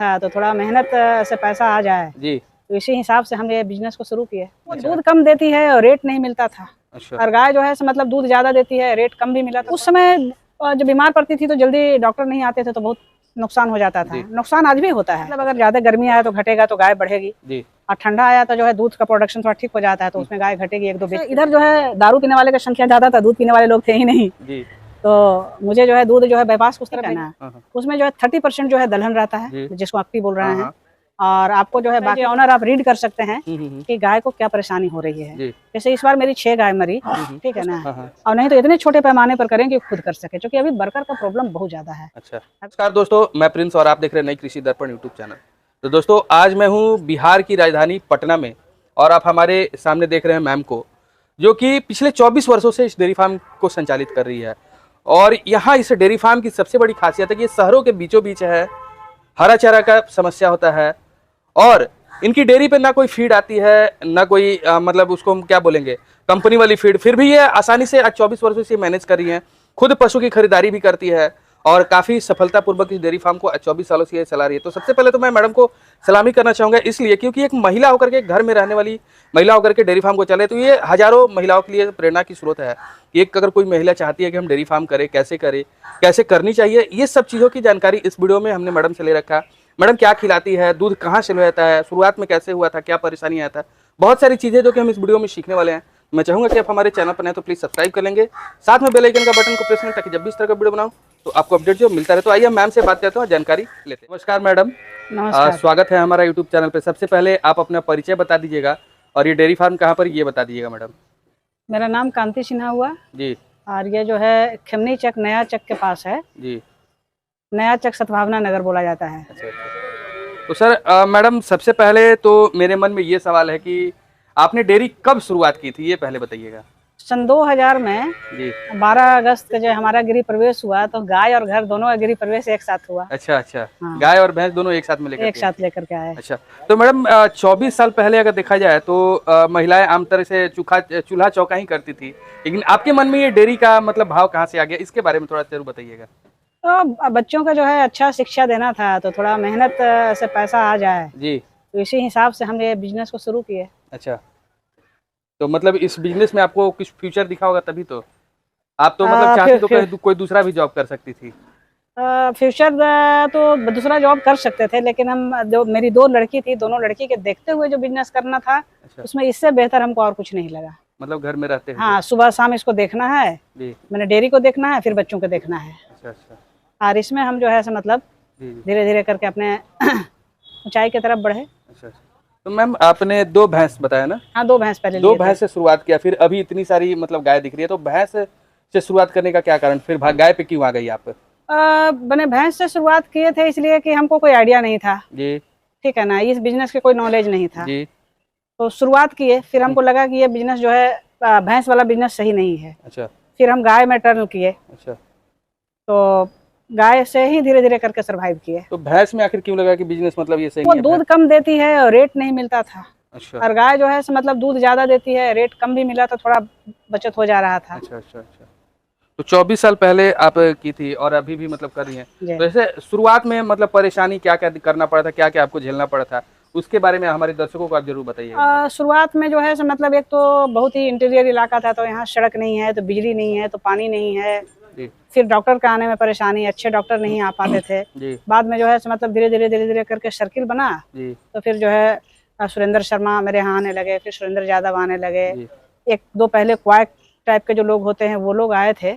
था तो थोड़ा मेहनत से पैसा आ जाए जी। तो इसी हिसाब से हम ये बिजनेस को शुरू किए। दूध कम देती है और रेट नहीं मिलता था। अच्छा। और गाय जो है मतलब दूध ज्यादा देती है, रेट कम भी मिला था। उस समय जब बीमार पड़ती थी तो जल्दी डॉक्टर नहीं आते थे तो बहुत नुकसान हो जाता था। नुकसान आज भी होता है, मतलब अगर ज्यादा गर्मी आया तो घटेगा तो गाय बढ़ेगी जी। और ठंडा आया तो जो है दूध का प्रोडक्शन थोड़ा ठीक हो जाता है तो उसमें गाय घटेगी एक दो बीस। इधर जो है दारू पीने वाले की संख्या ज्यादा था, दूध पीने वाले लोग थे ही नहीं जी। तो मुझे जो है दूध जो है bypass उस तरह करना है। उसमें जो है 30% जो है दलहन रहता है जिसको अक्टी बोल रहे हैं। और आपको जो है बाकी ऑनर आप रीड कर सकते हैं कि गाय को क्या परेशानी हो रही है। जैसे इस बार मेरी 6 गाय मरी, ठीक है ना, और नहीं तो इतने छोटे पैमाने पर करें कि खुद कर सके, क्योंकि अभी वर्कर का प्रॉब्लम बहुत ज्यादा है। अच्छा, नमस्कार दोस्तों, मैं प्रिंस और आप देख रहे हैं नई कृषि दर्पण यूट्यूब चैनल। तो दोस्तों आज मैं हूँ बिहार की राजधानी पटना में और आप हमारे सामने देख रहे हैं मैम को, जो कि पिछले 24 वर्षों से इस डेयरी फार्म को संचालित कर रही है। और यहाँ इस डेयरी फार्म की सबसे बड़ी खासियत है कि ये शहरों के बीचों बीच है, हरा चारा का समस्या होता है और इनकी डेयरी पे ना कोई फीड आती है, ना कोई मतलब उसको हम क्या बोलेंगे, कंपनी वाली फीड। फिर भी ये आसानी से आज 24 वर्षों से मैनेज कर रही हैं, खुद पशु की खरीदारी भी करती है और काफी सफलतापूर्वक इस डेयरी फार्म को 24 सालों से ये चला रही है। तो सबसे पहले तो मैं मैडम को सलामी करना चाहूंगा, इसलिए क्योंकि एक महिला होकर के, घर में रहने वाली महिला होकर के डेयरी फार्म को चले तो ये हजारों महिलाओं के लिए प्रेरणा की स्रोत है। एक अगर कोई महिला चाहती है कि हम डेयरी फार्म करें, कैसे करनी चाहिए, ये सब चीज़ों की जानकारी इस वीडियो में हमने मैडम से ले रखा। मैडम क्या खिलाती है, दूध कहाँ से लेता है, शुरुआत में कैसे हुआ था, क्या परेशानी आया था, बहुत सारी चीज़ें जो कि हम इस वीडियो में सीखने वाले हैं। मैं चाहूंगा कि आप हमारे चैनल पर नए तो प्लीज़ सब्सक्राइब कर लेंगे, साथ में बेल आइकन का बटन को प्रेस करें ताकि जब भी इस तरह का वीडियो बनाऊं तो आपको अपडेट जो मिलता रहे। तो आइए मैम से बात करते हैं, जानकारी लेते हैं। नमस्कार मैडम। नमस्कार। स्वागत है हमारा यूट्यूब चैनल पे। सबसे पहले आप अपना परिचय बता दीजिएगा और ये डेयरी फार्म कहाँ पर ये बता दीजिएगा मैडम। मेरा नाम कांति सिन्हा हुआ जी। और ये जो है खिमनी चक, नया चक के पास है जी। नया चक, सद्भावना नगर बोला जाता है। तो सर मैडम सबसे पहले तो मेरे मन में ये सवाल है कि आपने डेयरी कब शुरुआत की थी, ये पहले बताइएगा। सन 2000 में जी। 12 अगस्त के जो हमारा गृह प्रवेश हुआ तो गाय और घर दोनों का गृह प्रवेश एक साथ हुआ। अच्छा अच्छा। हाँ। गाय और भैंस दोनों एक साथ में एक साथ लेकर के आए। अच्छा, तो मैडम 24 साल पहले अगर देखा जाए तो महिलाएं आम तरह से चूल्हा चौका ही करती थी, लेकिन आपके मन में ये डेयरी का मतलब भाव कहाँ से आ गया, इसके बारे में थोड़ा जरूर बताइएगा। तो बच्चों का जो है अच्छा शिक्षा देना था तो थोड़ा मेहनत से पैसा आ जाए जी, तो इसी हिसाब से हम ये बिजनेस को शुरू किए। अच्छा, तो मतलब इस बिजनेस में आपको कुछ फ्यूचर दिखा होगा, तभी तो आप तो मतलब चाहती तो कहीं कोई दूसरा भी जॉब कर सकती थी। फ्यूचर तो दूसरा जॉब कर सकते थे, लेकिन हम जो मेरी 2 लड़की थी, दोनों लड़की के देखते हुए जो बिजनेस करना था, अच्छा। उसमें इससे बेहतर हमको और कुछ नहीं लगा। मतलब घर में रहते हैं। हाँ, सुबह शाम इसको देखना है, मैंने डेयरी को देखना है, फिर बच्चों को देखना है। अच्छा अच्छा। और इसमें हम जो है मतलब धीरे धीरे करके अपने ऊंचाई की तरफ बढ़े। अच्छा, तो मैम आपने 2 भैंस बताया ना? हाँ, 2 भैंस पहले 2 भैंस से शुरुआत किया, फिर अभी इतनी सारी मतलब गाय दिख रही है, तो भैंस से शुरुआत करने का क्या कारण, फिर गाय पे क्यों आ गई आप? मैंने भैंस से शुरुआत किए थे इसलिए कि हमको कोई आइडिया नहीं था जी, ठीक है ना, इस बिजनेस के कोई नॉलेज नहीं था जी। तो शुरुआत किए। फिर हमको लगा कि ये बिजनेस जो है भैंस वाला बिजनेस सही नहीं है। अच्छा। फिर हम गाय में टर्न किए। अच्छा। तो गाय से ही धीरे धीरे करके सरवाइव किए। तो भैंस में आखिर क्यों लगा कि बिजनेस मतलब ये सही वो है? दूध कम देती है और रेट नहीं मिलता था। अच्छा। और गाय जो है मतलब दूध ज्यादा देती है, रेट कम भी मिला तो थोड़ा बचत हो जा रहा था। अच्छा अच्छा अच्छा। तो 24 साल पहले आप की थी और अभी भी मतलब कर रही हैं, तो ऐसे शुरुआत में मतलब परेशानी क्या क्या करना पड़ा था, क्या क्या आपको झेलना पड़ा था, उसके बारे में हमारे दर्शकों को आप जरूर बताइए। शुरुआत में जो है मतलब एक तो बहुत ही इंटीरियर इलाका था, तो यहाँ सड़क नहीं है, तो बिजली नहीं है, तो पानी नहीं है। फिर डॉक्टर का आने में परेशानी, अच्छे डॉक्टर नहीं आ पाते थे। बाद में जो है मतलब धीरे धीरे करके सर्किल बना, तो फिर जो है सुरेंद्र शर्मा मेरे यहाँ आने लगे, फिर सुरेंद्र यादव आने लगे। 1-2 पहले क्वाइक टाइप के जो लोग होते हैं वो लोग आए थे,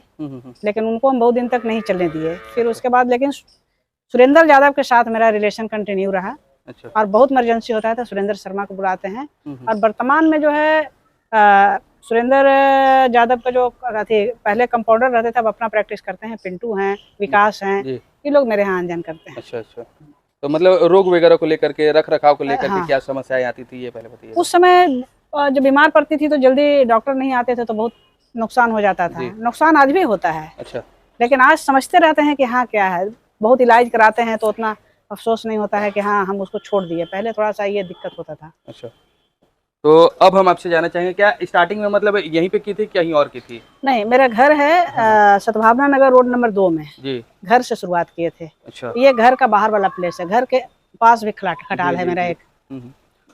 लेकिन उनको हम बहुत दिन तक नहीं चलने दिए। फिर उसके बाद लेकिन सुरेंद्र यादव के साथ मेरा रिलेशन कंटिन्यू रहा। अच्छा। और बहुत इमरजेंसी होता है तो सुरेंद्र शर्मा को बुलाते हैं। और वर्तमान में जो है सुरेंद्र यादव का जो पहले कंपाउंडर रहते थे, अब अपना प्रैक्टिस करते हैं, पिंटू हैं, विकास हैं, ये लोग मेरे यहाँ अनजान करते हैं। अच्छा अच्छा। तो मतलब रोग वगैरह को लेकर के, रख रखाव को लेकर के क्या समस्याएं आती थी, ये पहले बताइए। उस समय जब बीमार पड़ती थी तो जल्दी डॉक्टर नहीं आते थे तो बहुत नुकसान हो जाता था। नुकसान आज भी होता है। अच्छा। लेकिन आज समझते रहते हैं कि हाँ क्या है, बहुत इलाज कराते हैं तो उतना अफसोस नहीं होता है कि हाँ हम उसको छोड़ दिए, पहले थोड़ा सा ये दिक्कत होता था। अच्छा। तो अब हम आपसे जानना चाहेंगे, क्या स्टार्टिंग में मतलब यहीं पे की थी, कहीं और की थी? नहीं, मेरा घर है सद्भावना नगर रोड नंबर 2 में। जी। घर से शुरुआत किए थे। अच्छा। ये घर का बाहर वाला प्लेस है, घर के पास भी खटाल है मेरा एक।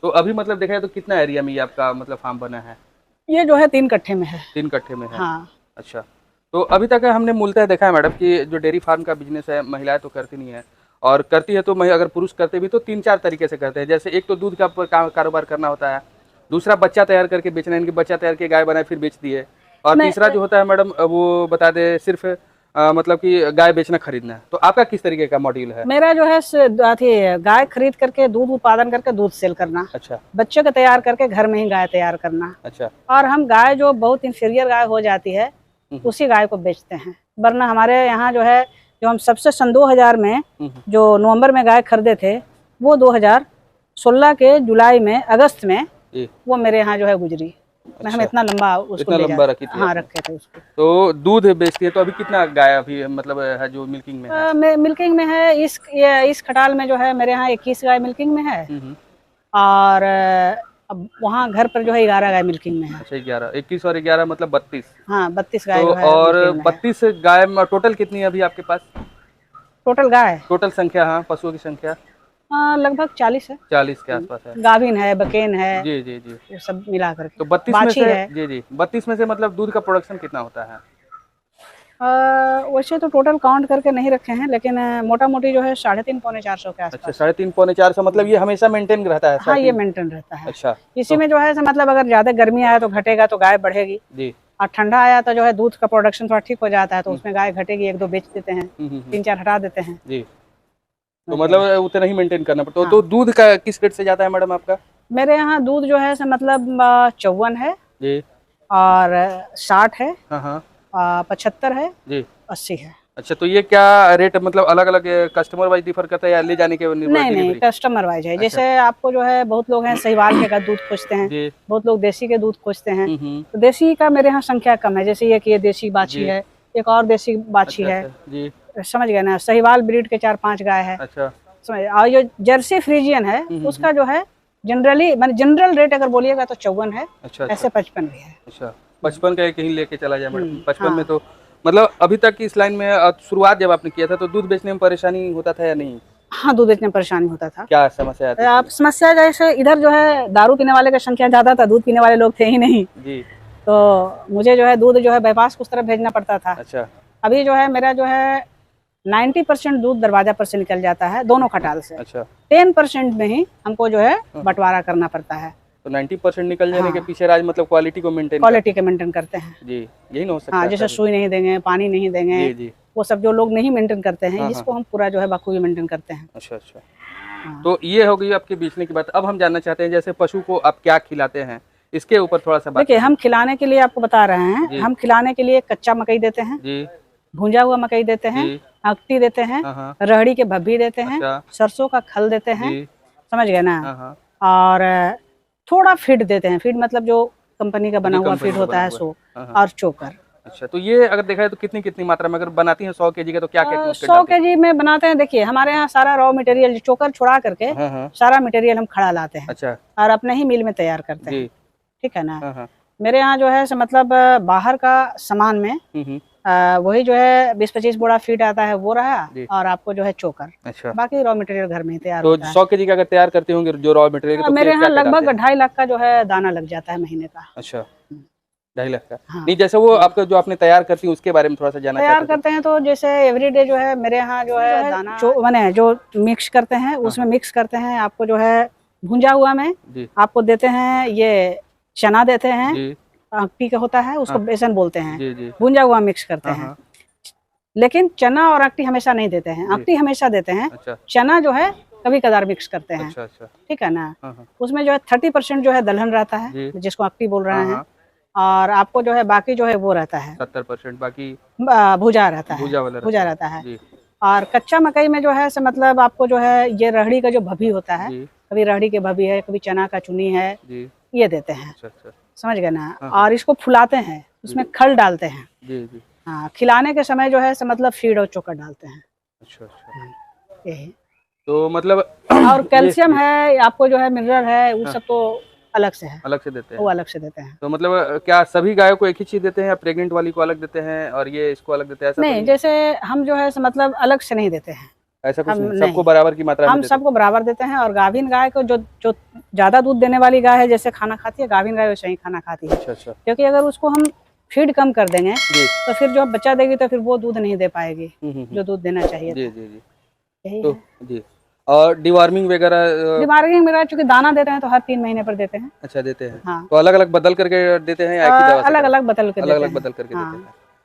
तो अभी मतलब देखा जाए तो कितना एरिया में ये आपका मतलब फार्म बना है? ये जो है 3 कट्ठे में है। 3 कट्ठे में है। हाँ। अच्छा, तो अभी तक हमने मूलतः देखा है मैडम कि जो डेयरी फार्म का बिजनेस है महिलाएं तो करती नहीं है, और करती है तो अगर पुरुष करते भी तो 3-4 तरीके से करते हैं। जैसे एक तो दूध का कारोबार करना होता है, दूसरा बच्चा तैयार करके बेचना, इनकी बच्चा तैयार करके गाय बनाए फिर बेच दिए, और तीसरा जो होता है मैडम वो बता दे सिर्फ मतलब कि गाय बेचना खरीदना है। तो आपका किस तरीके का मॉड्यूल है? मेरा जो है गाय खरीद करके दूध उत्पादन करके दूध सेल करना। अच्छा। बच्चे को तैयार करके घर में ही गाय तैयार करना। अच्छा। और हम गाय जो बहुत इंफीरियर गाय हो जाती है उसी गाय को बेचते हैं। वरना हमारे यहाँ जो है जो हम सबसे सन 2000 में जो नवंबर में गाय खरीदे थे वो 2016 के जुलाई में अगस्त में वो मेरे यहाँ जो है गुजरी। अच्छा। हम इतना लंबा उसको लंबा रखी थी? हाँ, रखे थे उसको। तो दूध बेचती है, तो अभी कितना गाय अभी मतलब है जो मिल्किंग में है? मिल्किंग में है इस खटाल में जो है मेरे यहाँ 21 गाय मिल्किंग में है, और अब वहाँ घर पर जो है 11 गाय मिल्किंग में है। अच्छा, 11, 21 और 11 मतलब 32। हाँ, 32 गाय तो जो है और 32 गाय में टोटल कितनी है अभी आपके पास? टोटल गाय टोटल संख्या, हाँ, पशुओं की संख्या लगभग 40 है। 40 के आसपास है। गाभिन है, बकेन है, जी जी जी, वो सब मिला करके। तो 32 में से जी जी 32 में से मतलब दूध का प्रोडक्शन कितना होता है? वैसे तो टोटल काउंट करके नहीं रखे हैं, लेकिन मोटा मोटी जो है 3.5 पौने 400 के आसपास। अच्छा, 3.5 पौने 400 मतलब ये हमेशा मेंटेन रहता है? हाँ, ये मेंटेन रहता है। अच्छा, इसी में जो है मतलब अगर ज्यादा गर्मी आया तो घटेगा तो गाय बढ़ेगी जी, और ठंडा आया तो जो है दूध का प्रोडक्शन थोड़ा ठीक हो जाता है तो उसमें गाय घटेगी, 1-2 बेच देते हैं, 3-4 हटा देते हैं जी। तो मतलब उतना ही मेंटेन करना पड़ता है। तो दूध का किस रेट से जाता है मैडम आपका? मेरे यहाँ दूध जो है मतलब 54 है जी, और 60 है, हाँ, 75 है जी, 80 है। अच्छा, तो ये क्या रेट मतलब अलग अलग कस्टमर वाइज डिफर करता है या ले जाने के नहीं, कस्टमर वाइज है। जैसे आपको जो है बहुत लोग हैं साहिवाल के दूध खोजते हैं, बहुत लोग देसी के दूध खोजते हैं, तो देसी का मेरे यहाँ संख्या कम है। जैसे ये कि ये देसी बाछी है, एक और देसी बाछी है, समझ गए ना। साहिवाल ब्रीड के 4-5 गाय है। अच्छा, समझ। और जो जर्सी फ्रीजियन है उसका जो है जनरली मैंने जनरल रेट अगर बोलिएगा तो 54 है। अच्छा, ऐसे 55 भी है। अच्छा, 55 का कहीं लेके चला जाए मैडम। 55 में तो मतलब अभी तक की इस लाइन में शुरुआत जब आपने किया था तो दूध बेचने में परेशानी होता था या नहीं? हाँ, दूध बेचने में परेशानी होता था। क्या समस्या आती थी? समस्या जैसे इधर जो है दारू पीने वाले की संख्या ज्यादा था, दूध पीने वाले लोग थे ही नहीं जी। तो मुझे जो है दूध जो है बाईपास उस तरफ भेजना पड़ता था। अच्छा, अभी जो है मेरा जो है 90% दूध दरवाजा पर से निकल जाता है दोनों खटाल से। अच्छा, 10% में ही हमको जो है बंटवारा करना पड़ता है। तो 90% निकल जाने के पीछे राज मतलब क्वालिटी को मेंटेन करते हैं जी, यही ना हो सकता है। हाँ, जैसे सुई नहीं देंगे, पानी नहीं देंगे जी, जी। वो सब जो लोग नहीं मेंटेन करते हैं, जिसको हम पूरा जो है बखूबी मेंटेन करते हैं। अच्छा अच्छा, तो ये हो गई आपके बेचने की बात। अब हम जानना चाहते हैं जैसे पशु को आप क्या खिलाते हैं, इसके ऊपर थोड़ा सा बात। देखिए, हम खिलाने के लिए आपको बता रहे हैं, हम खिलाने के लिए कच्चा मकई देते हैं जी, भुंजा हुआ मकई देते हैं, अकटी देते हैं, रहड़ी के भब्बी देते हैं, सरसों का खल देते हैं, समझ गए ना। और थोड़ा फीड देते हैं, फीड मतलब जो कंपनी का बना हुआ फीड होता है सो, और चोकर। अच्छा, तो ये अगर देखा जाए तो कितनी मात्रा में अगर बनाती हैं 100 केजी का तो क्या क्या 100 केजी में बनाते हैं? देखिए, हमारे यहाँ सारा रॉ मटेरियल चोकर छुड़ा करके सारा मटेरियल हम खड़ा लाते हैं। अच्छा, और अपने ही मिल में तैयार करते हैं, ठीक है ना। मेरे यहाँ जो है मतलब बाहर का सामान में वही जो है 20-25 बोरा फीड आता है वो रहा, और आपको जो है चोकर। अच्छा, बाकी रॉ मटेरियल घर में ही तैयार होता है। 100 केजी का अगर तैयार करते होंगे जो रॉ मटेरियल, तो मेरे यहाँ लगभग 2.5 लाख का जो है दाना लग जाता है महीने का। अच्छा, 2.5 लाख का। हाँ। नहीं, जैसे वो आपका जो आपने तैयार करती है उसके बारे में थोड़ा सा जानना तैयार करते हैं तो जैसे एवरीडे जो है मेरे यहाँ जो है दाना मैंने जो मिक्स करते हैं उसमें मिक्स करते हैं। आपको जो है भुंजा हुआ में आपको देते हैं, ये चना देते हैं, अक्टी का होता है उसको बेसन बोलते हैं, भुंजा हुआ मिक्स करते हैं। लेकिन चना और अक्टी हमेशा नहीं देते हैं, अक्टी हमेशा देते हैं। अच्छा। चना जो है कभी कदार मिक्स करते हैं। अच्छा, अच्छा। ठीक है ना। उसमें जो है 30% जो है दलहन रहता है जिसको अक्टी बोल रहे हैं, और आपको जो है बाकी जो है वो रहता है 70% बाकी भुजा रहता है, भुजा रहता है। और कच्चा मकई में जो है मतलब आपको जो है ये रहड़ी का जो भभी होता है, कभी रहड़ी के भभी है, कभी चना का चुनी है, ये देते हैं। समझ गए ना। और इसको फुलाते हैं, उसमें खल डालते हैं जी जी। हाँ, खिलाने के समय जो है मतलब फीड और चोकर डालते हैं। अच्छा अच्छा, यही तो मतलब और कैल्शियम है आपको जो है, मिनरल है, वो सब तो अलग से है, अलग से देते हैं, वो अलग से देते हैं। तो मतलब क्या सभी गायों को एक ही चीज देते हैं या प्रेग्नेंट वाली को अलग देते हैं और ये इसको अलग देते हैं? ऐसा नहीं, जैसे हम जो है मतलब अलग से नहीं देते हैं, ऐसा कुछ हम नहीं, नहीं। सबको बराबर की मात्रा में हम देते सबको बराबर देते हैं। और गाभिन गाय को जो जो ज्यादा दूध देने वाली गाय है जैसे खाना खाती है, गाभिन गाय वैसे ही खाना खाती है। अच्छा अच्छा क्योंकि अगर उसको हम फीड कम कर देंगे जी तो फिर जो बच्चा देगी तो फिर वो दूध नहीं दे पाएगी हम्म। जो दूध देना चाहिए जी था। जी जी यही तो है। जी। और डिवार्मिंग वगैरह डिमार्गिंग मेरा चूंकि दाना देते हैं तो हर 3 महीने पर देते हैं। अच्छा देते हैं, हाँ, तो अलग अलग बदल करके देते हैं या एक ही दवा से अलग करते अलग बदल के हैं? अलग देते अलग हैं। बदल करके देते हाँ, हैं।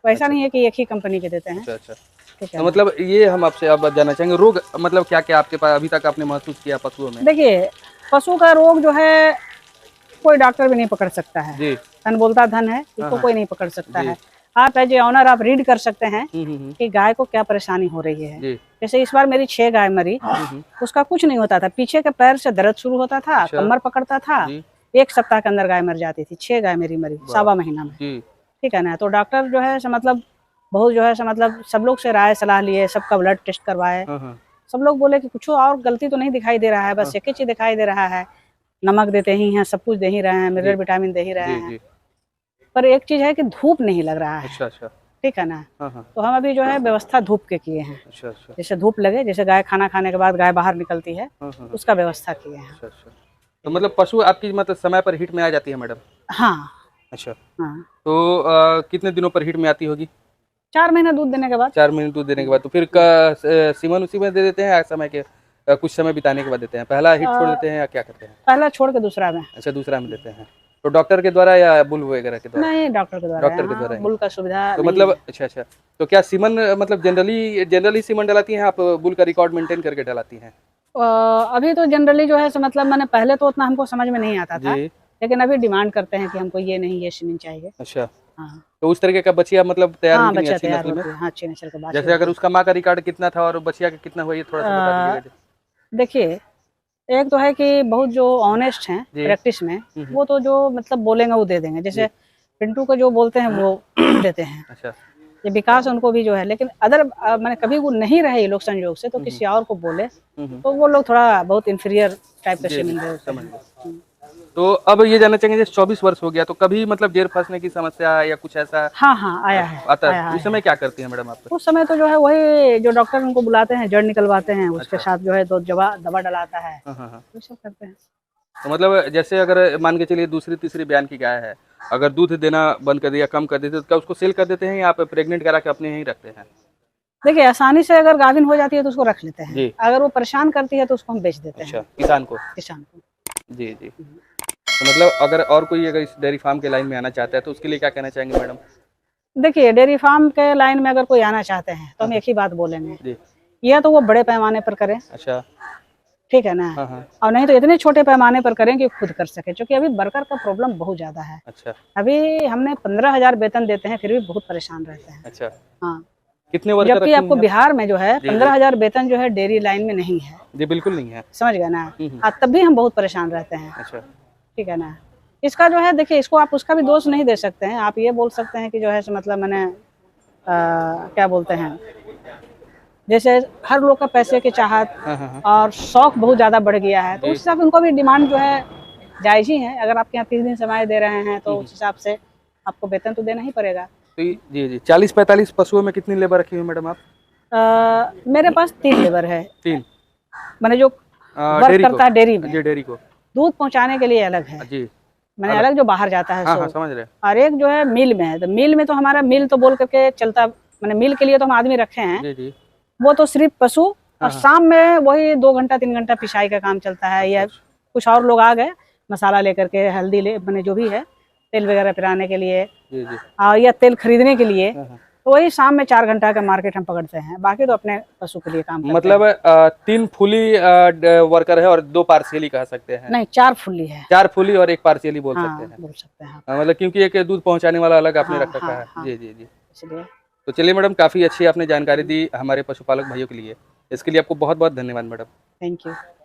वैसा अच्छा नहीं है कि एक ही कंपनी के देते हैं। अच्छा अच्छा। ठीक है तो ना। मतलब ये हम आपसे अब जानना चाहेंगे, रोग मतलब क्या क्या आपके पास अभी तक आपने महसूस किया पशुओं में? देखिए, पशु का रोग जो है कोई डॉक्टर भी नहीं पकड़ सकता है। जी धन बोलता धन है, हाँ इसको हाँ कोई नहीं पकड़ सकता जी है। आप एज ए ऑनर आप रीड कर सकते हैं हम्म। कि गाय को क्या परेशानी हो रही है। जी जैसे इस बार मेरी 6 गाय मरी, उसका कुछ नहीं होता था। पीछे के पैर से दर्द शुरू होता था, अच्छा कमर पकड़ता था। जी 1 सप्ताह के अंदर गाय मर जाती थी। 6 गाय मेरी मरी वाह 1.25 महीना में। जी ठीक है ना। तो डॉक्टर जो है मतलब बहुत जो है मतलब सब लोग से राय सलाह लिए, सबका ब्लड टेस्ट करवाए। हाँ सब लोग बोले कि कुछ और गलती तो नहीं दिखाई दे रहा है, बस एक ही चीज दिखाई दे रहा है, नमक देते ही हैं, सब कुछ दे ही रहे हैं, जी मिनरल विटामिन दे ही रहे जी हैं, जी पर एक चीज है कि धूप नहीं लग रहा है। अच्छा अच्छा ठीक है ना। हाँ तो हम अभी जो है व्यवस्था धूप के किए हैं। अच्छा अच्छा जैसे धूप लगे, जैसे गाय खाना खाने के बाद गाय बाहर निकलती है, हाँ उसका व्यवस्था किए हैं। अच्छा अच्छा। तो मतलब पशु आपकी मतलब समय पर हिट में आ जाती है मैडम? हाँ अच्छा। हाँ। तो कितने दिनों पर हिट में आती होगी? 4 महीना दूध देने के बाद। 4 महीने दूध देने के बाद, तो फिर सीमन उसी में दे देते हैं या समय के कुछ समय बिताने के बाद देते हैं? पहला हिट छोड़ देते हैं या क्या करते हैं? पहला छोड़ के दूसरा में। अच्छा दूसरा में देते हैं, तो डॉक्टर के द्वारा या बुल वगैरह के द्वारा? नहीं, डॉक्टर के द्वारा। डॉक्टर के द्वारा यहाँ ही। बुल का सुविधा तो नहीं मतलब है। अच्छा अच्छा। तो क्या सीमन मतलब जनरली सीमन डलाती हैं आप, बुल का रिकॉर्ड मेंटेन करके डलाती हैं? अभी तो जनरली जो है मतलब मैंने पहले तो उतना हमको समझ में नहीं आता था, जी लेकिन अभी डिमांड करते हैं कि हमको ये नहीं ये सीमेंट चाहिए। अच्छा। हाँ तो उस तरीके का बछिया मतलब तैयार हाँ, हुई कि नहीं बच्चा अच्छी तैयार नस्ल में? होती है। हाँ, अच्छी नस्ल का बाछी जैसे अगर होती उसका माँ का रिकॉर्ड कितना था और बछिया का कितना हुआ, ये थोड़ा सा बता है। दीजिएगा। देखिए, एक तो है कि बहुत जो ऑनेस्ट हैं जी प्रैक्टिस में, वो तो जो मतलब बोलेंगे वो दे देंगे। जैसे पिंटू को जो बोलते हैं वो देते हैं। अच्छा ये विकास उनको भी जो है, लेकिन अदर मैंने कभी वो नहीं रहे ये लोग संयोग से, तो किसी और को बोले तो वो लोग थोड़ा बहुत इंफीरियर टाइप के जी सीमेंट जी देते समझ हैं। गए। तो अब ये जानना चाहेंगे, जैसे 24 वर्ष हो गया, तो कभी मतलब जेर फंसने की समस्या या कुछ ऐसा हाँ हाँ, आया है, आता आया है? उस है। समय क्या करती हैं मैडम आप? उस समय तो जो है वही जो डॉक्टर उनको बुलाते हैं, जड़ निकलवाते हैं, उसके अच्छा साथ जो है तो दवा डलाता है, हाँ। वो सब करते हैं। तो मतलब जैसे अगर मान के चलिए दूसरी तीसरी बयान की गाय है, अगर दूध देना बंद कर दिया, कम कर देते, तो क्या उसको सेल कर देते हैं या आप प्रेग्नेंट करा के अपने यहीं रखते हैं? देखिए, आसानी से अगर गाभिन हो जाती है तो उसको रख लेते हैं, जी अगर वो परेशान करती है तो उसको हम बेच देते अच्छा, हैं किसान को? किसान को। जी जी। तो मतलब अगर और कोई अगर इस डेयरी फार्म के लाइन में आना चाहता है तो उसके लिए क्या कहना चाहेंगे मैडम? देखिए, डेयरी फार्म के लाइन में अगर कोई आना चाहते हैं तो हम एक ही बात बोलेंगे, जी या तो वो बड़े पैमाने पर करें, अच्छा ठीक है ना, हाँ और नहीं तो इतने छोटे पैमाने पर करें कि खुद कर सके, क्योंकि अभी वर्कर का प्रॉब्लम बहुत ज्यादा है। अच्छा अभी हमने 15,000 वेतन देते हैं, फिर भी बहुत परेशान रहते हैं। अच्छा। हाँ, कितने वर्कर जबकि रखी आपको हुई हैं आप? बिहार में जो है जी 15,000 वेतन जो है डेयरी लाइन में नहीं है। जी बिल्कुल नहीं है। समझ गए ना। तब भी हम बहुत परेशान रहते हैं। अच्छा ठीक है ना। इसका जो है देखिए, इसको आप उसका भी दोष नहीं दे सकते हैं। आप ये बोल सकते हैं कि जो है मतलब मैंने क्या बोलते हैं, जैसे हर लोग का पैसे की चाहत हाँ और शौक बहुत ज्यादा बढ़ गया है, तो जी उस हिसाब से उनको भी डिमांड जो है जायज ही है। अगर आपके यहाँ 30 दिन समय दे रहे हैं तो उस हिसाब से आपको वेतन तो देना ही पड़ेगा। तो जी जी 40-45 पशुओं में कितनी लेबर रखी हुई मैडम आप? मेरे पास 3 लेबर है, 3 मैंने जो वर्क डेयरी को? करता है डेयरी में, जी डेयरी को दूध पहुंचाने के लिए अलग है, जी मैंने अलग जो बाहर जाता है हाँ सो, हाँ समझ रहे। और एक जो है मिल में है। तो मिल में तो हमारा मिल तो बोल करके चलता, मैंने मिल के लिए तो हम आदमी रखे हैं, जी जी वो तो सिर्फ पशु, और शाम में वही 2 घंटा 3 घंटा पिसाई का काम चलता है। या कुछ और लोग आ गए मसाला लेकर के, हल्दी ले मैंने जो भी है, तेल वगैरह पिराने के लिए, जी जी या तेल खरीदने के लिए, हाँ। तो वही शाम में 4 घंटा का मार्केट हम पकड़ते हैं। बाकी तो अपने पशु के लिए काम करते मतलब हैं। 3 फुली वर्कर है और 2 पार्शियली कह सकते हैं? नहीं, 4 फुल्ली है। 4 फुली और 1 पार्शियली बोल हाँ, सकते हैं। बोल सकते हैं आप। मतलब क्योंकि एक दूध पहुंचाने वाला अलग आपने हाँ रख रखा हाँ है। हाँ, जी जी जी। इसलिए। तो चलिए मैडम, काफ़ी अच्छी आपने जानकारी दी हमारे पशुपालक भाइयों के लिए, इसके लिए आपको बहुत बहुत धन्यवाद मैडम। Thank you.